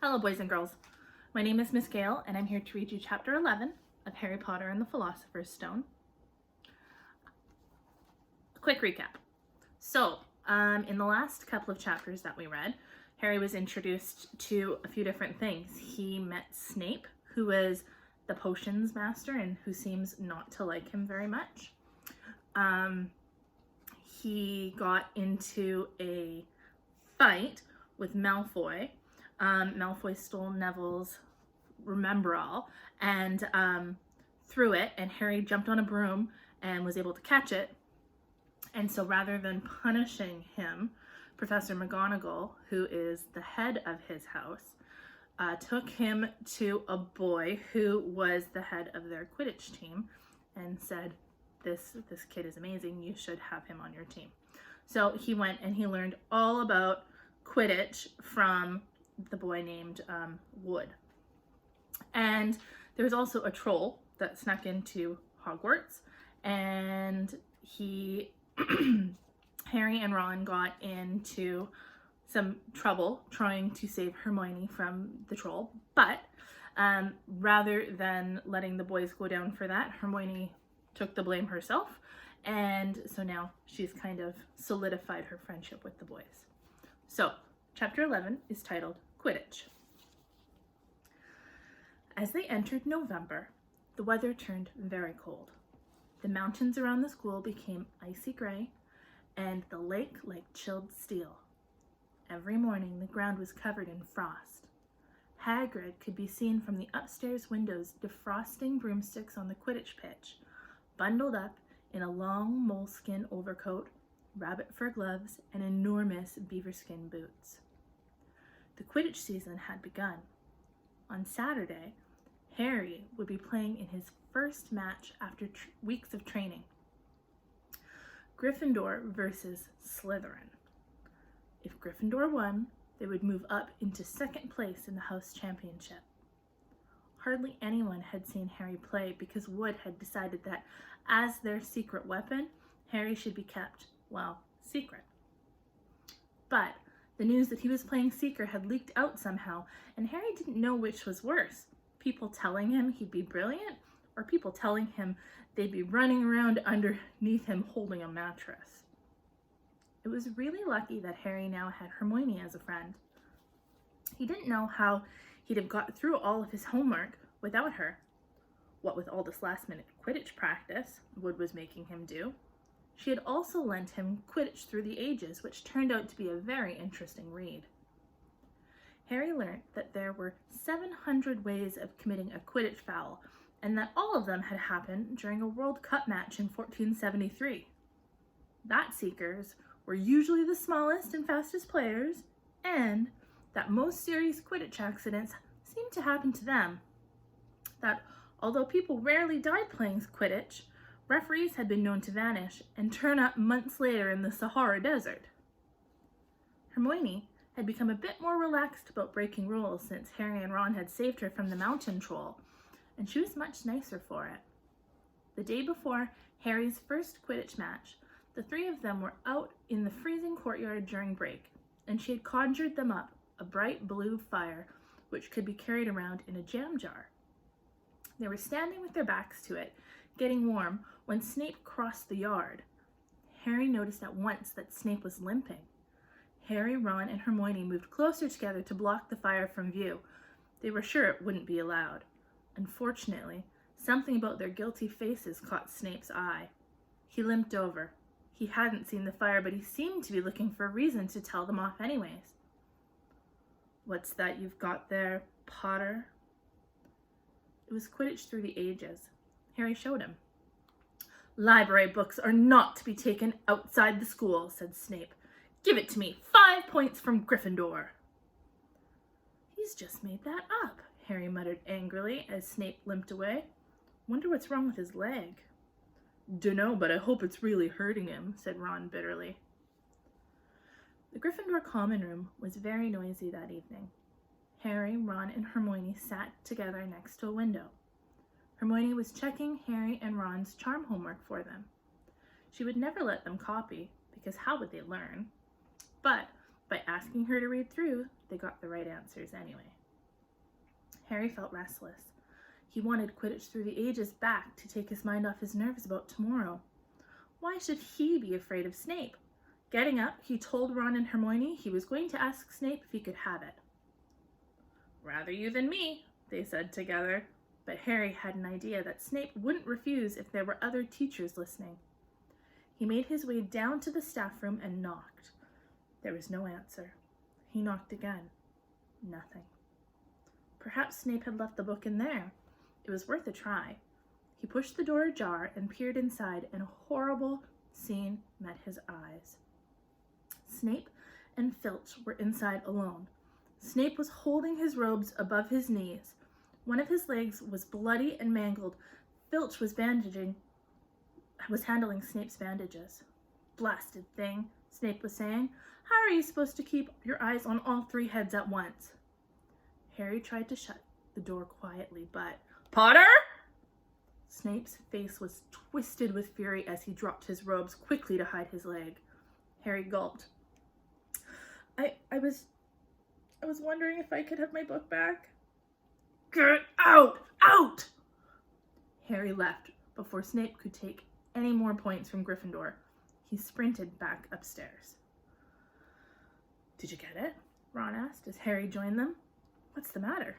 Hello, boys and girls. My name is Miss Gale, and I'm here to read you Chapter 11 of Harry Potter and the Philosopher's Stone. A quick recap. So, in the last couple of chapters that we read, Harry was introduced to a few different things. He met Snape, who is the potions master and who seems not to like him very much. He got into a fight with Malfoy. Malfoy stole Neville's Remember-All and threw it, and Harry jumped on a broom and was able to catch it. And so rather than punishing him, Professor McGonagall, who is the head of his house, took him to a boy who was the head of their Quidditch team and said, this kid is amazing, you should have him on your team. So he went and he learned all about Quidditch from the boy named Wood. And there was also a troll that snuck into Hogwarts, and Harry and Ron got into some trouble trying to save Hermione from the troll, but rather than letting the boys go down for that, Hermione took the blame herself, and so now she's kind of solidified her friendship with the boys. So, Chapter 11 is titled Quidditch. As they entered November, the weather turned very cold. The mountains around the school became icy gray, and the lake like chilled steel. Every morning, the ground was covered in frost. Hagrid could be seen from the upstairs windows defrosting broomsticks on the Quidditch pitch, bundled up in a long moleskin overcoat, rabbit fur gloves, and enormous beaverskin boots. The Quidditch season had begun. On Saturday, Harry would be playing in his first match after weeks of training. Gryffindor versus Slytherin. If Gryffindor won, they would move up into second place in the house championship. Hardly anyone had seen Harry play because Wood had decided that as their secret weapon, Harry should be kept, well, secret. But the news that he was playing Seeker had leaked out somehow, and Harry didn't know which was worse. People telling him he'd be brilliant, or people telling him they'd be running around underneath him holding a mattress. It was really lucky that Harry now had Hermione as a friend. He didn't know how he'd have got through all of his homework without her. What with all this last-minute Quidditch practice Wood was making him do. She had also lent him Quidditch Through the Ages, which turned out to be a very interesting read. Harry learned that there were 700 ways of committing a Quidditch foul, and that all of them had happened during a World Cup match in 1473. That Seekers were usually the smallest and fastest players, and that most serious Quidditch accidents seemed to happen to them. That although people rarely died playing Quidditch, referees had been known to vanish and turn up months later in the Sahara Desert. Hermione had become a bit more relaxed about breaking rules since Harry and Ron had saved her from the mountain troll, and she was much nicer for it. The day before Harry's first Quidditch match, the three of them were out in the freezing courtyard during break, and she had conjured them up a bright blue fire which could be carried around in a jam jar. They were standing with their backs to it, getting warm, when Snape crossed the yard. Harry noticed at once that Snape was limping. Harry, Ron, and Hermione moved closer together to block the fire from view. They were sure it wouldn't be allowed. Unfortunately, something about their guilty faces caught Snape's eye. He limped over. He hadn't seen the fire, but he seemed to be looking for a reason to tell them off anyways. "What's that you've got there, Potter?" It was Quidditch Through the Ages. Harry showed him. "Library books are not to be taken outside the school," said Snape. "Give it to me. 5 points from Gryffindor." "He's just made that up," Harry muttered angrily as Snape limped away. "Wonder what's wrong with his leg." "Dunno, but I hope it's really hurting him," said Ron bitterly. The Gryffindor common room was very noisy that evening. Harry, Ron, and Hermione sat together next to a window. Hermione was checking Harry and Ron's charm homework for them. She would never let them copy, because how would they learn? But by asking her to read through, they got the right answers anyway. Harry felt restless. He wanted Quidditch Through the Ages back to take his mind off his nerves about tomorrow. Why should he be afraid of Snape? Getting up, he told Ron and Hermione he was going to ask Snape if he could have it. "Rather you than me," they said together, but Harry had an idea that Snape wouldn't refuse if there were other teachers listening. He made his way down to the staff room and knocked. There was no answer. He knocked again. Nothing. Perhaps Snape had left the book in there. It was worth a try. He pushed the door ajar and peered inside, and a horrible scene met his eyes. Snape and Filch were inside alone. Snape was holding his robes above his knees. One of his legs was bloody and mangled. Filch was handling Snape's bandages. "Blasted thing," Snape was saying. "How are you supposed to keep your eyes on all three heads at once?" Harry tried to shut the door quietly, but "Potter!" Snape's face was twisted with fury as he dropped his robes quickly to hide his leg. Harry gulped. I was wondering if I could have my book back." "Get out! Out!" Harry left before Snape could take any more points from Gryffindor. He sprinted back upstairs. "Did you get it?" Ron asked as Harry joined them. "What's the matter?"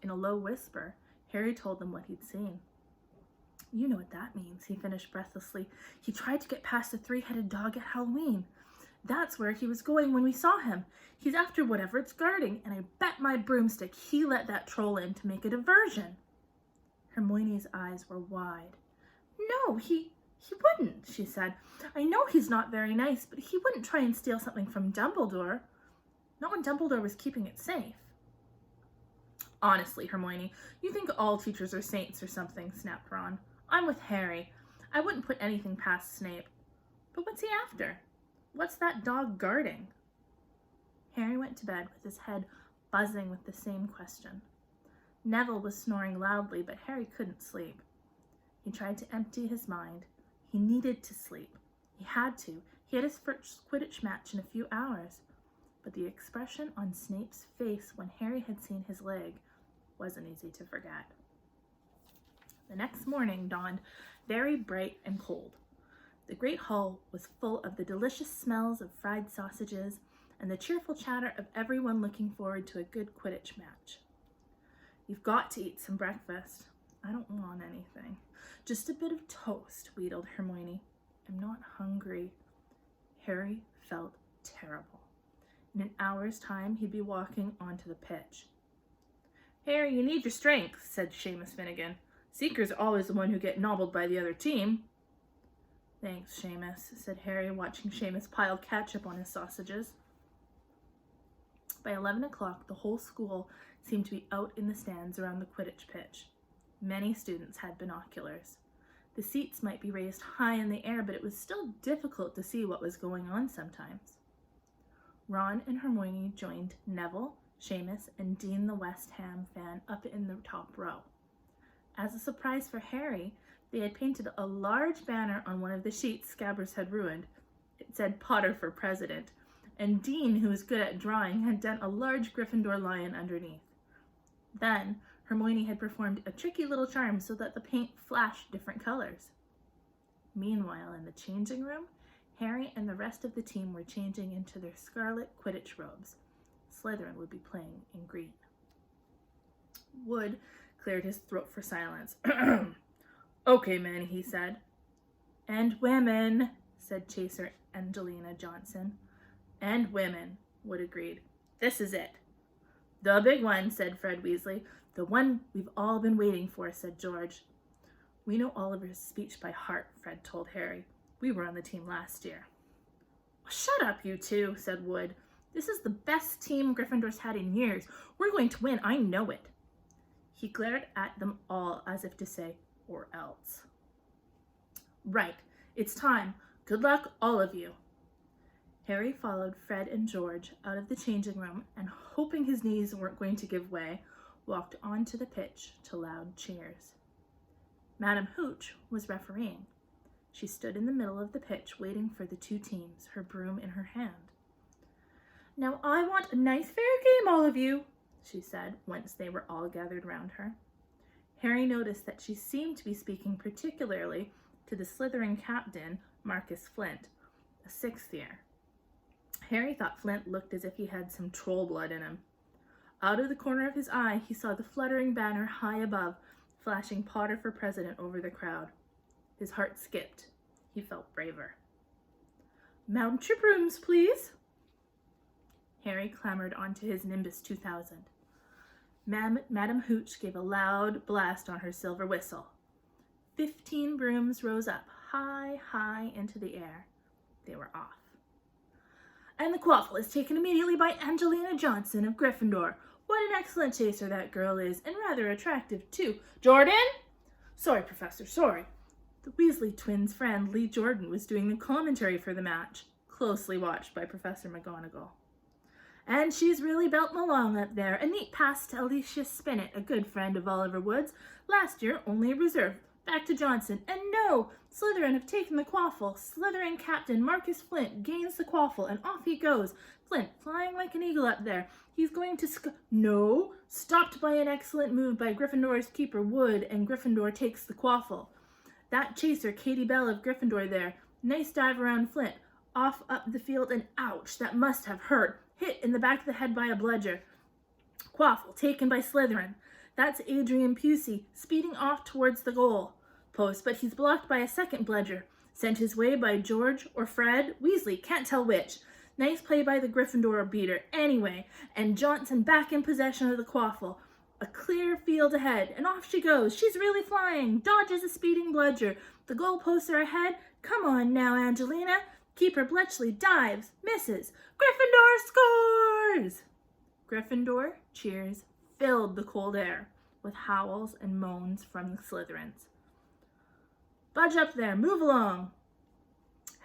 In a low whisper, Harry told them what he'd seen. "You know what that means," he finished breathlessly. "He tried to get past the three-headed dog at Halloween. That's where he was going when we saw him. He's after whatever it's guarding, and I bet my broomstick he let that troll in to make a diversion." Hermione's eyes were wide. "No, he wouldn't," she said. "I know he's not very nice, but he wouldn't try and steal something from Dumbledore. Not when Dumbledore was keeping it safe." "Honestly, Hermione, you think all teachers are saints or something," snapped Ron. "I'm with Harry. I wouldn't put anything past Snape. But what's he after? What's that dog guarding?" Harry went to bed with his head buzzing with the same question. Neville was snoring loudly, but Harry couldn't sleep. He tried to empty his mind. He needed to sleep. He had to. He had his first Quidditch match in a few hours. But the expression on Snape's face when Harry had seen his leg wasn't easy to forget. The next morning dawned very bright and cold. The great hall was full of the delicious smells of fried sausages and the cheerful chatter of everyone looking forward to a good Quidditch match. "You've got to eat some breakfast." "I don't want anything." "Just a bit of toast," wheedled Hermione. "I'm not hungry." Harry felt terrible. In an hour's time, he'd be walking onto the pitch. "Harry, you need your strength," said Seamus Finnegan. "Seekers are always the one who get nobbled by the other team." "Thanks, Seamus," said Harry, watching Seamus pile ketchup on his sausages. By 11 o'clock, the whole school seemed to be out in the stands around the Quidditch pitch. Many students had binoculars. The seats might be raised high in the air, but it was still difficult to see what was going on sometimes. Ron and Hermione joined Neville, Seamus, and Dean the West Ham fan up in the top row. As a surprise for Harry, they had painted a large banner on one of the sheets Scabbers had ruined. It said "Potter for President," and Dean, who was good at drawing, had done a large Gryffindor lion underneath. Then, Hermione had performed a tricky little charm so that the paint flashed different colors. Meanwhile, in the changing room, Harry and the rest of the team were changing into their scarlet Quidditch robes. Slytherin would be playing in green. Wood cleared his throat for silence. "Okay, men," he said. "And women," said Chaser Angelina Johnson. "And women," Wood agreed. "This is it." "The big one," said Fred Weasley. "The one we've all been waiting for," said George. "We know Oliver's speech by heart," Fred told Harry. "We were on the team last year." "Shut up, you two," said Wood. "This is the best team Gryffindor's had in years. We're going to win, I know it." He glared at them all as if to say, "Or else." "Right, it's time. Good luck, all of you." Harry followed Fred and George out of the changing room and, hoping his knees weren't going to give way, walked onto the pitch to loud cheers. Madame Hooch was refereeing. She stood in the middle of the pitch waiting for the two teams, her broom in her hand. "Now I want a nice fair game, all of you," she said, once they were all gathered round her. Harry noticed that she seemed to be speaking particularly to the Slytherin captain, Marcus Flint, a 6th year. Harry thought Flint looked as if he had some troll blood in him. Out of the corner of his eye, he saw the fluttering banner high above, flashing Potter for president over the crowd. His heart skipped. He felt braver. "Mount your brooms, please." Harry clambered onto his Nimbus 2000. Madame Hooch gave a loud blast on her silver whistle. 15 brooms rose up, high, high into the air. They were off. "And the quaffle is taken immediately by Angelina Johnson of Gryffindor. What an excellent chaser that girl is, and rather attractive, too. Jordan?" "Sorry, Professor, sorry." The Weasley twins' friend, Lee Jordan, was doing the commentary for the match, closely watched by Professor McGonagall. "And she's really belting along up there. A neat pass to Alicia Spinnet, a good friend of Oliver Wood's. Last year, only a reserve. Back to Johnson. And no! Slytherin have taken the quaffle. Slytherin captain Marcus Flint gains the quaffle, and off he goes. Flint, flying like an eagle up there. He's going to No! Stopped by an excellent move by Gryffindor's keeper Wood, and Gryffindor takes the quaffle. That chaser, Katie Bell of Gryffindor there. Nice dive around Flint. Off up the field, and ouch! That must have hurt. Hit in the back of the head by a bludger. Quaffle taken by Slytherin. That's Adrian Pusey, speeding off towards the goal post, but he's blocked by a second bludger. Sent his way by George or Fred Weasley, can't tell which. Nice play by the Gryffindor beater, anyway. And Johnson back in possession of the quaffle. A clear field ahead, and off she goes. She's really flying. Dodges a speeding bludger. The goalposts are ahead. Come on now, Angelina. Keeper Bletchley dives, misses. Gryffindor scores! Gryffindor cheers filled the cold air with howls and moans from the Slytherins. "Budge up there, move along."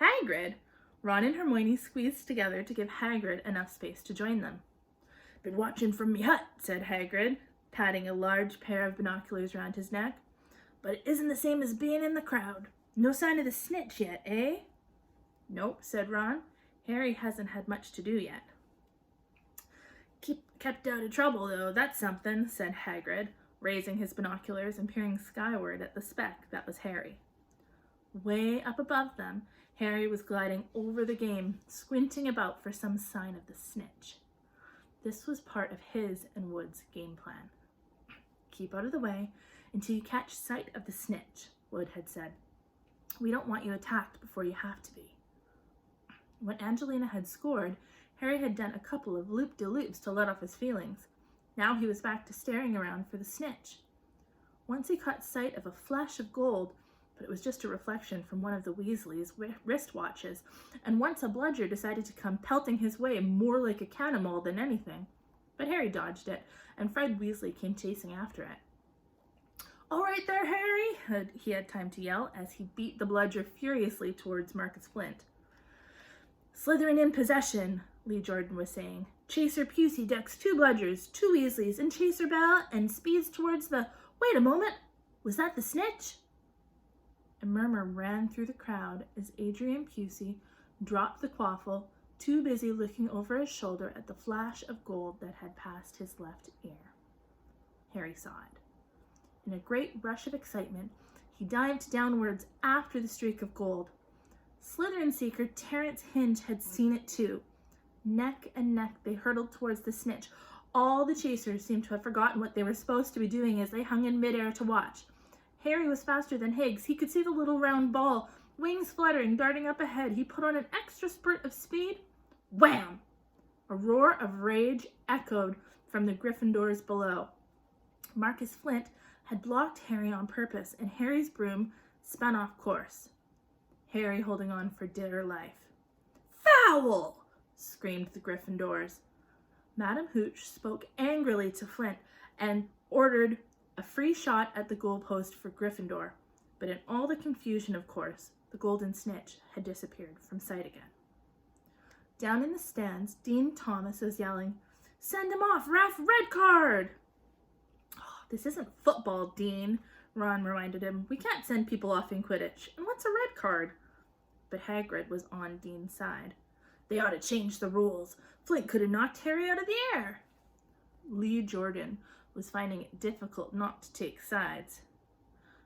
"Hagrid!" Ron and Hermione squeezed together to give Hagrid enough space to join them. "Been watching from me hut," said Hagrid, patting a large pair of binoculars round his neck. "But it isn't the same as being in the crowd. No sign of the snitch yet, eh?" "Nope," said Ron. "Harry hasn't had much to do yet." "Kept out of trouble, though, that's something," said Hagrid, raising his binoculars and peering skyward at the speck that was Harry. Way up above them, Harry was gliding over the game, squinting about for some sign of the snitch. This was part of his and Wood's game plan. "Keep out of the way until you catch sight of the snitch," Wood had said. "We don't want you attacked before you have to be." When Angelina had scored, Harry had done a couple of loop-de-loops to let off his feelings. Now he was back to staring around for the snitch. Once he caught sight of a flash of gold, but it was just a reflection from one of the Weasleys' wristwatches, and once a bludger decided to come pelting his way more like a cannonball than anything. But Harry dodged it, and Fred Weasley came chasing after it. "All right there, Harry," he had time to yell as he beat the bludger furiously towards Marcus Flint. "Slytherin in possession," Lee Jordan was saying. "Chaser Pusey ducks 2 bludgers, 2 Weasleys, and Chaser Bell, and speeds towards the... Wait a moment! Was that the snitch?" A murmur ran through the crowd as Adrian Pusey dropped the quaffle, too busy looking over his shoulder at the flash of gold that had passed his left ear. Harry saw it. In a great rush of excitement, he dived downwards after the streak of gold. Slytherin seeker Terence Hinge had seen it too. Neck and neck they hurtled towards the snitch. All the chasers seemed to have forgotten what they were supposed to be doing as they hung in midair to watch. Harry was faster than Higgs. He could see the little round ball, wings fluttering, darting up ahead. He put on an extra spurt of speed. Wham! A roar of rage echoed from the Gryffindors below. Marcus Flint had blocked Harry on purpose, and Harry's broom spun off course. Harry holding on for dear life. "Foul!" screamed the Gryffindors. Madame Hooch spoke angrily to Flint and ordered a free shot at the goalpost for Gryffindor, but in all the confusion, of course, the golden snitch had disappeared from sight again. Down in the stands, Dean Thomas was yelling, "Send him off, ref, red card!" "Oh, this isn't football, Dean," Ron reminded him. "We can't send people off in Quidditch. And what's a red card?" But Hagrid was on Dean's side. "They ought to change the rules. Flint could have knocked Harry out of the air." Lee Jordan was finding it difficult not to take sides.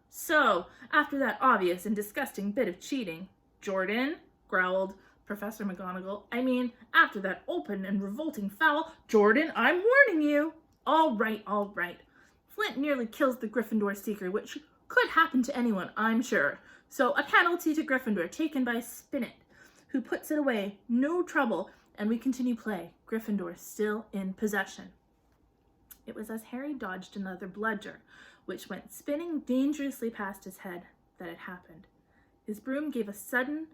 "So, after that obvious and disgusting bit of cheating, Jordan," growled Professor McGonagall, after that open and revolting foul, Jordan, I'm warning you." All right. Flint nearly kills the Gryffindor seeker, which could happen to anyone, I'm sure. So a penalty to Gryffindor taken by Spinnet, who puts it away, no trouble, and we continue play. Gryffindor still in possession." It was as Harry dodged another bludger, which went spinning dangerously past his head, that it happened. His broom gave a sudden,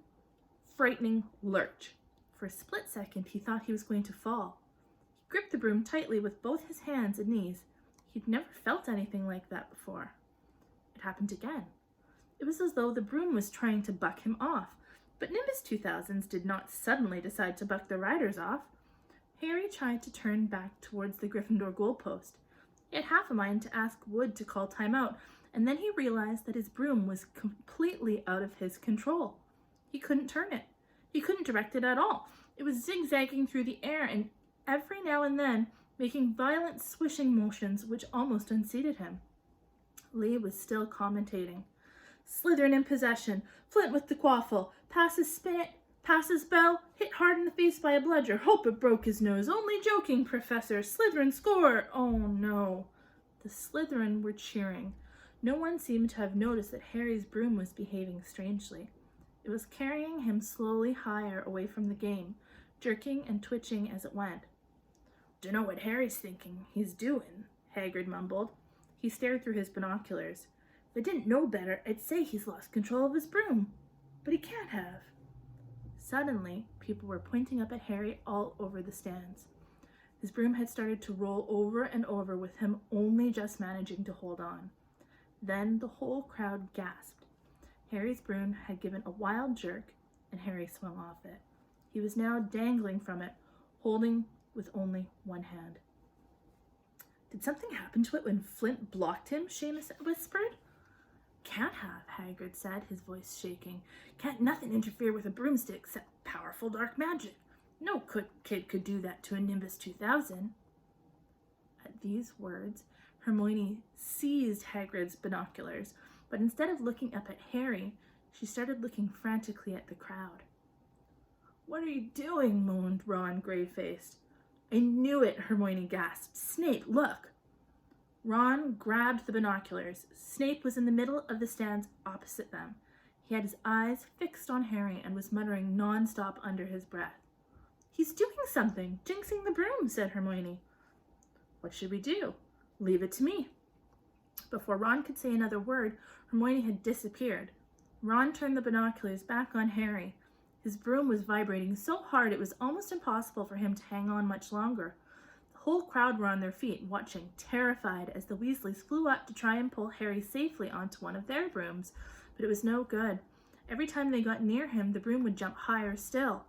frightening lurch. For a split second, he thought he was going to fall. He gripped the broom tightly with both his hands and knees. He'd never felt anything like that before. It happened again. It was as though the broom was trying to buck him off, but Nimbus 2000s did not suddenly decide to buck the riders off. Harry tried to turn back towards the Gryffindor goalpost. He had half a mind to ask Wood to call timeout, and then he realized that his broom was completely out of his control. He couldn't turn it. He couldn't direct it at all. It was zigzagging through the air and every now and then making violent swishing motions which almost unseated him. Lee was still commentating. "Slytherin in possession. Flint with the quaffle. Passes Spinnet. Passes Bell. Hit hard in the face by a bludger. Hope it broke his nose. Only joking, Professor. Slytherin score. Oh no." The Slytherin were cheering. No one seemed to have noticed that Harry's broom was behaving strangely. It was carrying him slowly higher away from the game, jerking and twitching as it went. "Dunno what Harry's thinking he's doing," Hagrid mumbled. He stared through his binoculars. "If I didn't know better, I'd say he's lost control of his broom. But he can't have." Suddenly, people were pointing up at Harry all over the stands. His broom had started to roll over and over with him only just managing to hold on. Then the whole crowd gasped. Harry's broom had given a wild jerk, and Harry swung off it. He was now dangling from it, holding with only one hand. "Did something happen to it when Flint blocked him?" Seamus whispered. "Can't have," Hagrid said, his voice shaking. "Can't nothing interfere with a broomstick except powerful dark magic. No kid could do that to a Nimbus 2000. At these words, Hermione seized Hagrid's binoculars, but instead of looking up at Harry, she started looking frantically at the crowd. "What are you doing?" moaned Ron, grave-faced. "I knew it," Hermione gasped. "Snape, look!" Ron grabbed the binoculars. Snape was in the middle of the stands opposite them. He had his eyes fixed on Harry and was muttering non-stop under his breath. "He's doing something, jinxing the broom," said Hermione. "What should we do?" "Leave it to me." Before Ron could say another word, Hermione had disappeared. Ron turned the binoculars back on Harry. His broom was vibrating so hard it was almost impossible for him to hang on much longer. The whole crowd were on their feet, watching, terrified, as the Weasleys flew up to try and pull Harry safely onto one of their brooms. But it was no good. Every time they got near him, the broom would jump higher still.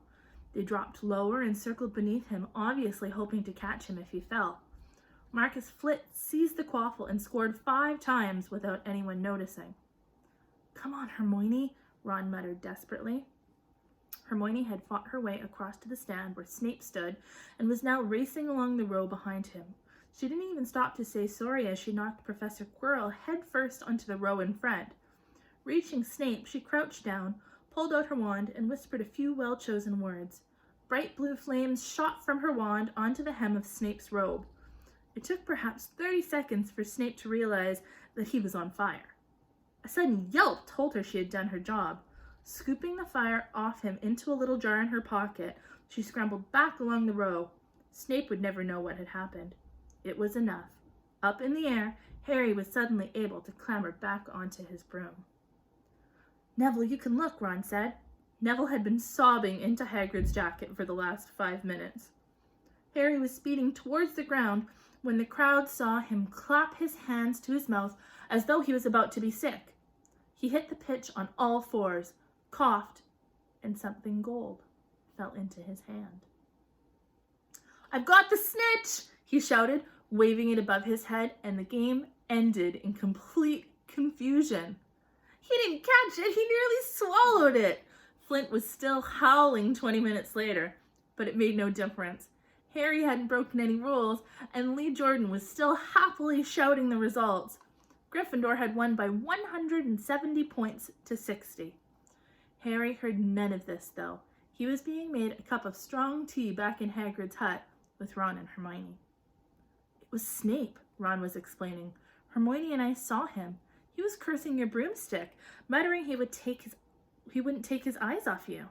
They dropped lower and circled beneath him, obviously hoping to catch him if he fell. Marcus Flit seized the quaffle and scored 5 times without anyone noticing. "Come on, Hermione," Ron muttered desperately. Hermione had fought her way across to the stand where Snape stood and was now racing along the row behind him. She didn't even stop to say sorry as she knocked Professor Quirrell headfirst onto the row in front. Reaching Snape, she crouched down, pulled out her wand, and whispered a few well-chosen words. Bright blue flames shot from her wand onto the hem of Snape's robe. It took perhaps 30 seconds for Snape to realize that he was on fire. A sudden yelp told her she had done her job. Scooping the fire off him into a little jar in her pocket, she scrambled back along the row. Snape would never know what had happened. It was enough. Up in the air, Harry was suddenly able to clamber back onto his broom. "Neville, you can look," Ron said. Neville had been sobbing into Hagrid's jacket for the last 5 minutes. Harry was speeding towards the ground when the crowd saw him clap his hands to his mouth as though he was about to be sick. He hit the pitch on all 4s, coughed, and something gold fell into his hand. "I've got the snitch!" he shouted, waving it above his head, and the game ended in complete confusion. "He didn't catch it, he nearly swallowed it!" Flint was still howling 20 minutes later, but it made no difference. Harry hadn't broken any rules, and Lee Jordan was still happily shouting the results. Gryffindor had won by 170 points to 60. Harry heard none of this, though. He was being made a cup of strong tea back in Hagrid's hut with Ron and Hermione. It was Snape, Ron was explaining. Hermione and I saw him. He was cursing your broomstick, muttering he wouldn't take his eyes off you.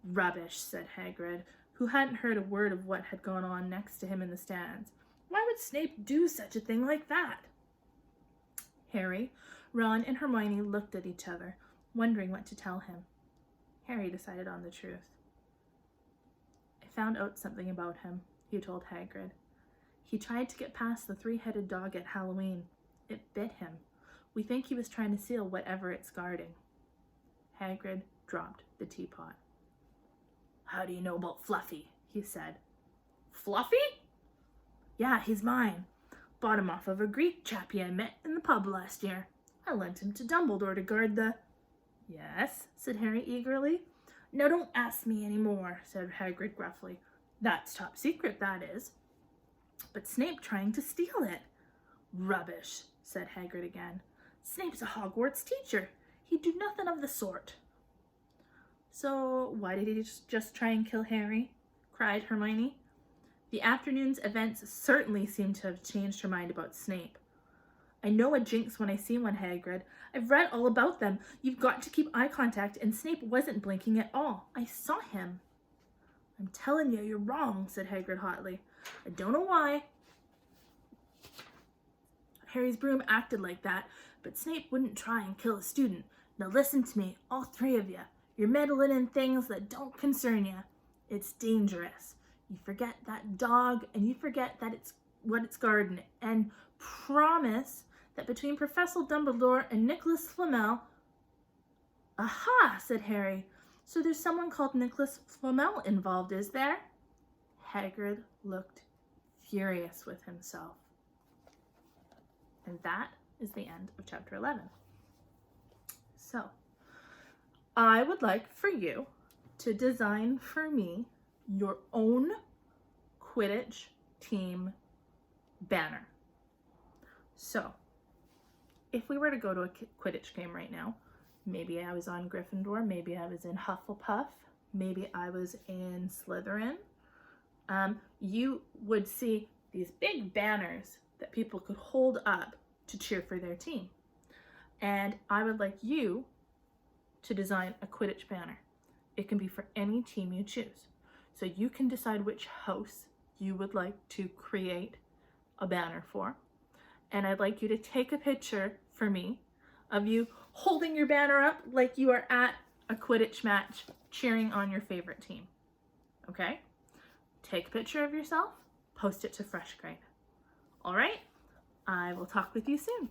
Rubbish, said Hagrid, who hadn't heard a word of what had gone on next to him in the stands. Why would Snape do such a thing like that? Harry, Ron, and Hermione looked at each other, wondering what to tell him. Harry decided on the truth. I found out something about him, he told Hagrid. He tried to get past the three-headed dog at Halloween. It bit him. We think he was trying to steal whatever it's guarding. Hagrid dropped the teapot. How do you know about Fluffy? He said. Fluffy? Yeah, he's mine. Bought him off of a Greek chappie I met in the pub last year. I lent him to Dumbledore to guard the... Yes, said Harry eagerly. No, don't ask me any more, said Hagrid gruffly. That's top secret, that is. But Snape trying to steal it. Rubbish, said Hagrid again. Snape's a Hogwarts teacher. He'd do nothing of the sort. So why did he just try and kill Harry? Cried Hermione. The afternoon's events certainly seemed to have changed her mind about Snape. I know a jinx when I see one, Hagrid. I've read all about them. You've got to keep eye contact, and Snape wasn't blinking at all. I saw him. I'm telling you, you're wrong, said Hagrid hotly. I don't know why. Harry's broom acted like that, but Snape wouldn't try and kill a student. Now listen to me, all three of you. You're meddling in things that don't concern you. It's dangerous. You forget that dog, and you forget that it's what it's guarding. And promise that between Professor Dumbledore and Nicholas Flamel... Aha, said Harry. So there's someone called Nicholas Flamel involved, is there? Hagrid looked furious with himself. And that is the end of chapter 11. So, I would like for you to design for me your own Quidditch team banner. So, if we were to go to a Quidditch game right now, maybe I was on Gryffindor, maybe I was in Hufflepuff, maybe I was in Slytherin, you would see these big banners that people could hold up to cheer for their team. And I would like you to design a Quidditch banner. It can be for any team you choose. So you can decide which house you would like to create a banner for. And I'd like you to take a picture for me of you holding your banner up like you are at a Quidditch match cheering on your favorite team. Okay? Take a picture of yourself, post it to Fresh Grade. All right? I will talk with you soon.